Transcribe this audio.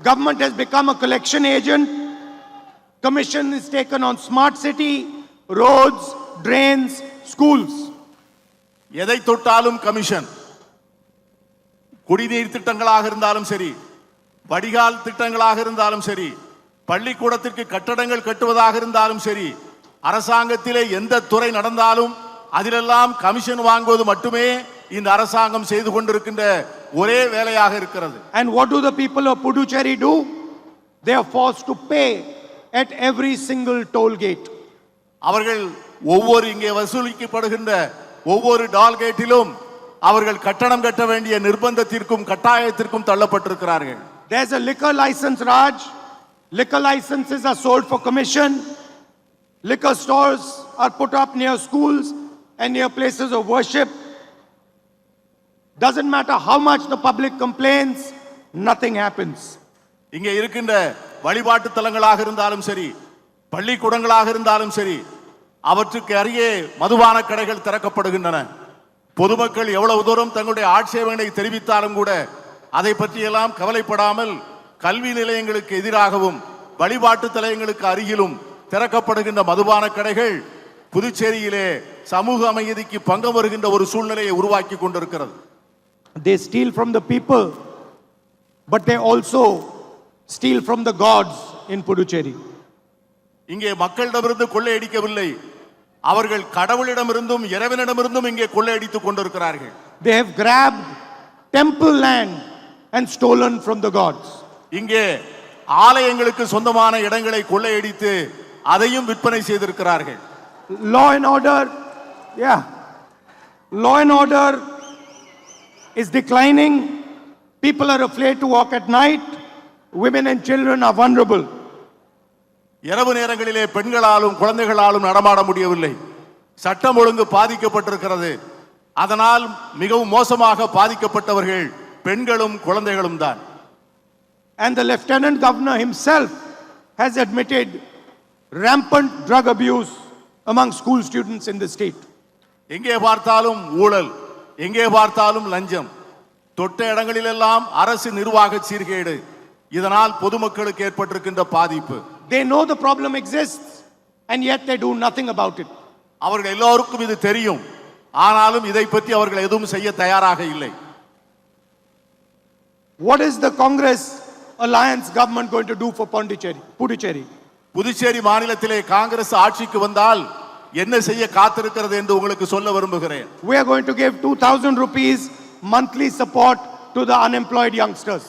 Government has become a collection agent. Commission is taken on smart city, roads, drains, schools. எதை தொட்டாலும் commission. குடிநீர் திட்டங்களாக இருந்தாலும் சரி, வடிகால் திட்டங்களாக இருந்தாலும் சரி, பள்ளிக்கூடத்திற்கு கட்டடங்கள் கட்டுவதாக இருந்தாலும் சரி, அரசாங்கத்திலே எந்த துறை நடந்தாலும் அதிலெல்லாம் கமிஷன் வாங்குவது மட்டுமே இந்த அரசாங்கம் செய்து கொண்டிருக்கின்ற ஒரே வேலையாக இருக்கிறது. And what do the people of Puducherry do? They are forced to pay at every single toll gate. அவர்கள் ஒவ்வொரு இங்கே வசூலிக்கப்படுகின்ற ஒவ்வொரு டால் கேட்டிலும் அவர்கள் கட்டணம் கட்ட வேண்டிய நிர்பந்தத்திற்கும் கட்டாயத்திற்கும் தள்ளப்பட்டிருக்கிறார்கள். There's a liquor license, Raj. Liquor licenses are sold for commission. Liquor stores are put up near schools and near places of worship. Doesn't matter how much the public complains, nothing happens. இங்கே இருக்கின்ற வழிபாட்டு தலங்களாக இருந்தாலும் சரி, பள்ளிக்கூடங்களாக இருந்தாலும் சரி, அவற்றுக்கு அருகே மதுபான கடைகள் திறக்கப்படுகின்றன. பொதுமக்கள் எவ்வளவு தூரம் தங்களுடைய ஆட்சேபனை தெரிவித்தாலும் கூட அதை பற்றியெல்லாம் கவலைப்படாமல் கல்வி நிலையங்களுக்கு எதிராகவும் வழிபாட்டு தலங்களுக்கு அருகிலும் திறக்கப்படுகின்ற மதுபான கடைகள் புதுச்சேரியிலே சமூக அமைதிக்கு பங்கம் வருகின்ற ஒரு சூழ்நிலையை உருவாக்கி கொண்டிருக்கிறது. They steal from the people, but they also steal from the gods in Puducherry. இங்கே மக்களிடமிருந்து கொள்ளையடிக்கவில்லை, அவர்கள் கடவுளிடமிருந்தும் இறைவனிடமிருந்தும் இங்கே கொள்ளையடித்துக் கொண்டிருக்கிறார்கள். They have grabbed temple land and stolen from the gods. இங்கே ஆலயங்களுக்கு சொந்தமான இடங்களை கொள்ளையடித்து அதையும் விற்பனை செய்திருக்கிறார்கள். Law and order, law and order is declining. People are afraid to walk at night. Women and children are vulnerable. இரவு நேரங்களிலே பெண்களாலும் குழந்தைகளாலும் நடமாட முடியவில்லை. சட்டம் ஒழுங்கு பாதிக்கப்பட்டிருக்கிறது. அதனால் மிகவும் மோசமாக பாதிக்கப்பட்டவர்கள் பெண்களும் குழந்தைகளும் தான். And the Lieutenant Governor himself has admitted rampant drug abuse among school students in the state. எங்கே பார்த்தாலும் ஊழல், எங்கே பார்த்தாலும் லஞ்சம், தொட்ட இடங்களிலெல்லாம் அரசு நிர்வாக சீர்கேடு. இதனால் பொதுமக்களுக்கு ஏற்பட்டிருக்கின்ற பாதிப்பு. They know the problem exists and yet they do nothing about it. அவர்கள் எல்லோருக்கும் இது தெரியும், ஆனாலும் இதை பற்றி அவர்கள் எதுவும் செய்ய தயாராக இல்லை. What is the Congress alliance government going to do for Puducherry? Puducherry மாநிலத்திலே காங்கிரஸ் ஆட்சிக்கு வந்தால் என்ன செய்ய காத்திருக்கிறது என்று உங்களுக்கு சொல்ல விரும்புகிறேன். We are going to give 2,000 rupees monthly support to the unemployed youngsters.